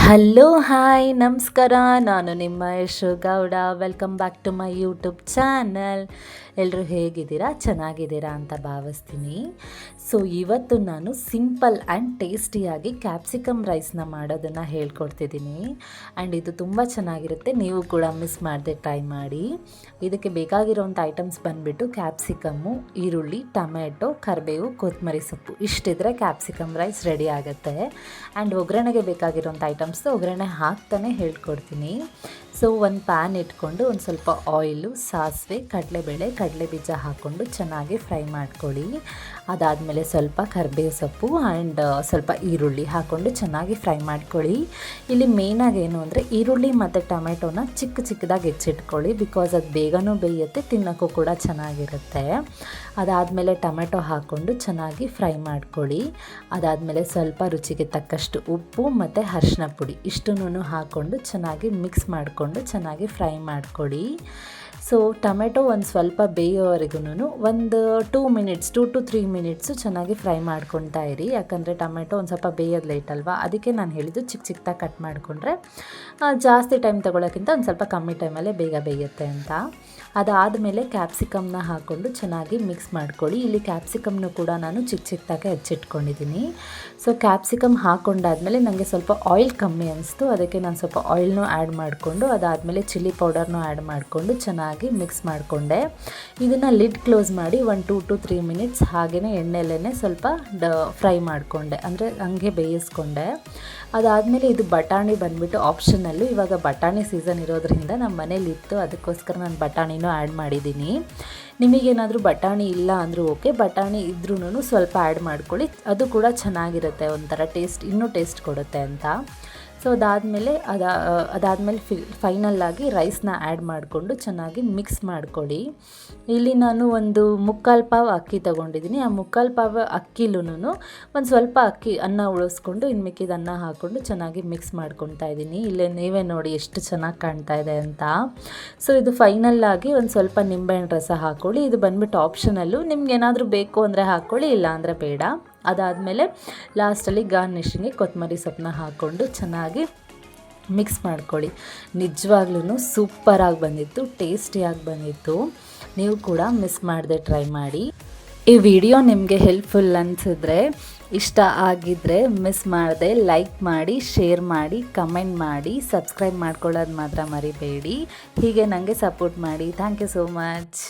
Hello hi ನಮಸ್ಕಾರ. ನಾನು ನಿಮ್ಮ Yashu Gowda. Welcome back to my YouTube channel. ಎಲ್ಲರೂ ಹೇಗಿದ್ದೀರಾ? ಚೆನ್ನಾಗಿದ್ದೀರಾ ಅಂತ ಭಾವಿಸ್ತೀನಿ. ಸೊ ಇವತ್ತು ನಾನು ಸಿಂಪಲ್ ಆ್ಯಂಡ್ ಟೇಸ್ಟಿಯಾಗಿ ಕ್ಯಾಪ್ಸಿಕಮ್ ರೈಸ್ನ ಮಾಡೋದನ್ನು ಹೇಳ್ಕೊಡ್ತಿದ್ದೀನಿ. ಆ್ಯಂಡ್ ಇದು ತುಂಬ ಚೆನ್ನಾಗಿರುತ್ತೆ. ನೀವು ಕೂಡ ಮಿಸ್ ಮಾಡದೆ ಟ್ರೈ ಮಾಡಿ. ಇದಕ್ಕೆ ಬೇಕಾಗಿರೋಂಥ ಐಟಮ್ಸ್ ಬಂದುಬಿಟ್ಟು ಕ್ಯಾಪ್ಸಿಕಮ್ಮು, ಈರುಳ್ಳಿ, ಟೊಮೆಟೊ, ಕರಿಬೇವು, ಕೊತ್ತಂಬರಿ ಸೊಪ್ಪು. ಇಷ್ಟಿದ್ರೆ ಕ್ಯಾಪ್ಸಿಕಮ್ ರೈಸ್ ರೆಡಿ ಆಗುತ್ತೆ. ಆ್ಯಂಡ್ ಒಗ್ಗರಣೆಗೆ ಬೇಕಾಗಿರೋಂಥ ಐಟಮ್ಸ್ ಒಗ್ಗರಣೆ ಹಾಕ್ತಾನೆ ಹೇಳ್ಕೊಡ್ತೀನಿ. ಸೊ ಒಂದು ಪ್ಯಾನ್ ಇಟ್ಕೊಂಡು ಒಂದು ಸ್ವಲ್ಪ ಆಯಿಲು, ಸಾಸಿವೆ, ಕಡಲೆಬೇಳೆ, ಕಡಲೆಬೀಜ ಹಾಕ್ಕೊಂಡು ಚೆನ್ನಾಗಿ ಫ್ರೈ ಮಾಡ್ಕೊಳ್ಳಿ. ಅದಾದಮೇಲೆ ಸ್ವಲ್ಪ ಕರಿಬೇವು ಸೊಪ್ಪು ಆ್ಯಂಡ್ ಸ್ವಲ್ಪ ಈರುಳ್ಳಿ ಹಾಕ್ಕೊಂಡು ಚೆನ್ನಾಗಿ ಫ್ರೈ ಮಾಡ್ಕೊಳ್ಳಿ. ಇಲ್ಲಿ ಮೇಯ್ನಾಗಿ ಏನು ಅಂದರೆ ಈರುಳ್ಳಿ ಮತ್ತು ಟೊಮೆಟೊನ ಚಿಕ್ಕದಾಗಿ ಹೆಚ್ಚಿಟ್ಕೊಳ್ಳಿ. ಬಿಕಾಸ್ ಅದು ಬೇಗನೂ ಬೇಯುತ್ತೆ, ತಿನ್ನೋಕ್ಕೂ ಕೂಡ ಚೆನ್ನಾಗಿರುತ್ತೆ. ಅದಾದಮೇಲೆ ಟೊಮೆಟೊ ಹಾಕ್ಕೊಂಡು ಚೆನ್ನಾಗಿ ಫ್ರೈ ಮಾಡ್ಕೊಳ್ಳಿ. ಅದಾದಮೇಲೆ ಸ್ವಲ್ಪ ರುಚಿಗೆ ತಕ್ಕಷ್ಟು ಉಪ್ಪು ಮತ್ತು ಅರಿಶಿನ ಪುಡಿ ಇಷ್ಟನ್ನು ಹಾಕ್ಕೊಂಡು ಚೆನ್ನಾಗಿ ಮಿಕ್ಸ್ ಮಾಡಿಕೊಂಡು ಚೆನ್ನಾಗಿ ಫ್ರೈ ಮಾಡ್ಕೊಳ್ಳಿ. ಸೊ ಟೊಮೆಟೊ ಒಂದು ಸ್ವಲ್ಪ ಬೇಯೋವರೆಗೂ ಒಂದು 2 to 3 ಮಿನಿಟ್ಸು ಚೆನ್ನಾಗಿ ಫ್ರೈ ಮಾಡ್ಕೊತಾ ಇರಿ. ಯಾಕಂದರೆ ಟೊಮೆಟೊ ಒಂದು ಸ್ವಲ್ಪ ಬೇಯೋದು ಲೇಟ್ ಅಲ್ವಾ, ಅದಕ್ಕೆ ನಾನು ಹೇಳಿದ್ದು ಚಿಕ್ಕದಾಗಿ ಕಟ್ ಮಾಡಿಕೊಂಡ್ರೆ ಜಾಸ್ತಿ ಟೈಮ್ ತೊಗೊಳೋಕ್ಕಿಂತ ಒಂದು ಸ್ವಲ್ಪ ಕಮ್ಮಿ ಟೈಮಲ್ಲೇ ಬೇಗ ಬೇಯುತ್ತೆ ಅಂತ. ಅದಾದಮೇಲೆ ಕ್ಯಾಪ್ಸಿಕಮ್ನ ಹಾಕ್ಕೊಂಡು ಚೆನ್ನಾಗಿ ಮಿಕ್ಸ್ ಮಾಡ್ಕೊಳ್ಳಿ. ಇಲ್ಲಿ ಕ್ಯಾಪ್ಸಿಕಮ್ನು ಕೂಡ ನಾನು ಚಿಕ್ಕದಾಗಿ ಹೆಚ್ಚಿಟ್ಕೊಂಡಿದ್ದೀನಿ. ಸೊ ಕ್ಯಾಪ್ಸಿಕಮ್ ಹಾಕ್ಕೊಂಡಾದ್ಮೇಲೆ ನನಗೆ ಸ್ವಲ್ಪ ಆಯಿಲ್ ಕಮ್ಮಿ ಅನಿಸ್ತು, ಅದಕ್ಕೆ ನಾನು ಸ್ವಲ್ಪ ಆಯಿಲ್ನೂ ಆ್ಯಡ್ ಮಾಡಿಕೊಂಡು ಅದಾದಮೇಲೆ ಚಿಲ್ಲಿ ಪೌಡರ್ನೂ ಆ್ಯಡ್ ಮಾಡಿಕೊಂಡು ಚೆನ್ನಾಗಿ ಮಿಕ್ಸ್ ಮಾಡಿಕೊಂಡೆ. ಇದನ್ನು ಲಿಡ್ ಕ್ಲೋಸ್ ಮಾಡಿ 1 to 3 ಮಿನಿಟ್ಸ್ ಹಾಗೆಯೇ ಎಣ್ಣೆಲೇ ಸ್ವಲ್ಪ ಫ್ರೈ ಮಾಡಿಕೊಂಡೆ, ಅಂದರೆ ಹಂಗೆ ಬೇಯಿಸ್ಕೊಂಡೆ. ಅದಾದಮೇಲೆ ಇದು ಬಟಾಣಿ ಬಂದುಬಿಟ್ಟು ಆಪ್ಷನಲ್ಲು. ಇವಾಗ ಬಟಾಣಿ ಸೀಸನ್ ಇರೋದ್ರಿಂದ ನಮ್ಮ ಮನೇಲಿ ಇತ್ತು, ಅದಕ್ಕೋಸ್ಕರ ನಾನು ಬಟಾಣಿನೂ ಆ್ಯಡ್ ಮಾಡಿದ್ದೀನಿ. ನಿಮಗೇನಾದರೂ ಬಟಾಣಿ ಇಲ್ಲ ಅಂದರೂ ಓಕೆ, ಬಟಾಣಿ ಇದ್ರೂ ಸ್ವಲ್ಪ ಆ್ಯಡ್ ಮಾಡ್ಕೊಳ್ಳಿ, ಅದು ಕೂಡ ಚೆನ್ನಾಗಿರುತ್ತೆ, ಒಂಥರ ಟೇಸ್ಟ್ ಇನ್ನೂ ಟೇಸ್ಟ್ ಕೊಡುತ್ತೆ ಅಂತ. ಸೊ ಅದಾದಮೇಲೆ ಫೈನಲ್ಲಾಗಿ ರೈಸ್ನ ಆ್ಯಡ್ ಮಾಡಿಕೊಂಡು ಚೆನ್ನಾಗಿ ಮಿಕ್ಸ್ ಮಾಡ್ಕೊಳ್ಳಿ. ಇಲ್ಲಿ ನಾನು ಒಂದು 3/4 ಪಾವ್ ಅಕ್ಕಿ ತೊಗೊಂಡಿದ್ದೀನಿ. ಆ 3/4 ಪಾವ್ ಅಕ್ಕಿಲೂ ಒಂದು ಸ್ವಲ್ಪ ಅನ್ನ ಉಳಿಸ್ಕೊಂಡು ಇನ್ನು ಮಿಕ್ಕಿದ ಅನ್ನ ಹಾಕ್ಕೊಂಡು ಚೆನ್ನಾಗಿ ಮಿಕ್ಸ್ ಮಾಡ್ಕೊತಾ ಇದ್ದೀನಿ. ಇಲ್ಲೇ ನೀವೇ ನೋಡಿ ಎಷ್ಟು ಚೆನ್ನಾಗಿ ಕಾಣ್ತಾ ಇದೆ ಅಂತ. ಸೊ ಇದು ಫೈನಲ್ಲಾಗಿ ಒಂದು ಸ್ವಲ್ಪ ನಿಂಬೆಹಣ್ಣು ರಸ ಹಾಕ್ಕೊಳ್ಳಿ. ಇದು ಬಂದುಬಿಟ್ಟು ಆಪ್ಷನಲ್ಲು, ನಿಮ್ಗೇನಾದರೂ ಬೇಕು ಅಂದರೆ ಹಾಕ್ಕೊಳ್ಳಿ, ಇಲ್ಲ ಅಂದರೆ ಬೇಡ. ಅದಾದಮೇಲೆ ಲಾಸ್ಟಲ್ಲಿ ಗಾರ್ನಿಷಿಂಗ್ಗೆ ಕೊತ್ತಂಬರಿ ಸೊಪ್ಪನ್ನ ಹಾಕ್ಕೊಂಡು ಚೆನ್ನಾಗಿ ಮಿಕ್ಸ್ ಮಾಡ್ಕೊಳ್ಳಿ. ನಿಜವಾಗ್ಲೂ ಸೂಪರಾಗಿ ಬಂದಿತ್ತು, ಟೇಸ್ಟಿಯಾಗಿ ಬಂದಿತ್ತು. ನೀವು ಕೂಡ ಮಿಸ್ ಮಾಡದೆ ಟ್ರೈ ಮಾಡಿ. ಈ ವಿಡಿಯೋ ನಿಮಗೆ ಹೆಲ್ಪ್ಫುಲ್ ಅನಿಸಿದ್ರೆ, ಇಷ್ಟ ಆಗಿದ್ದರೆ ಮಿಸ್ ಮಾಡದೆ ಲೈಕ್ ಮಾಡಿ, ಶೇರ್ ಮಾಡಿ, ಕಮೆಂಟ್ ಮಾಡಿ, ಸಬ್ಸ್ಕ್ರೈಬ್ ಮಾಡ್ಕೊಳ್ಳೋದು ಮಾತ್ರ ಮರಿಬೇಡಿ. ಹೀಗೆ ನನಗೆ ಸಪೋರ್ಟ್ ಮಾಡಿ. Thank you so much.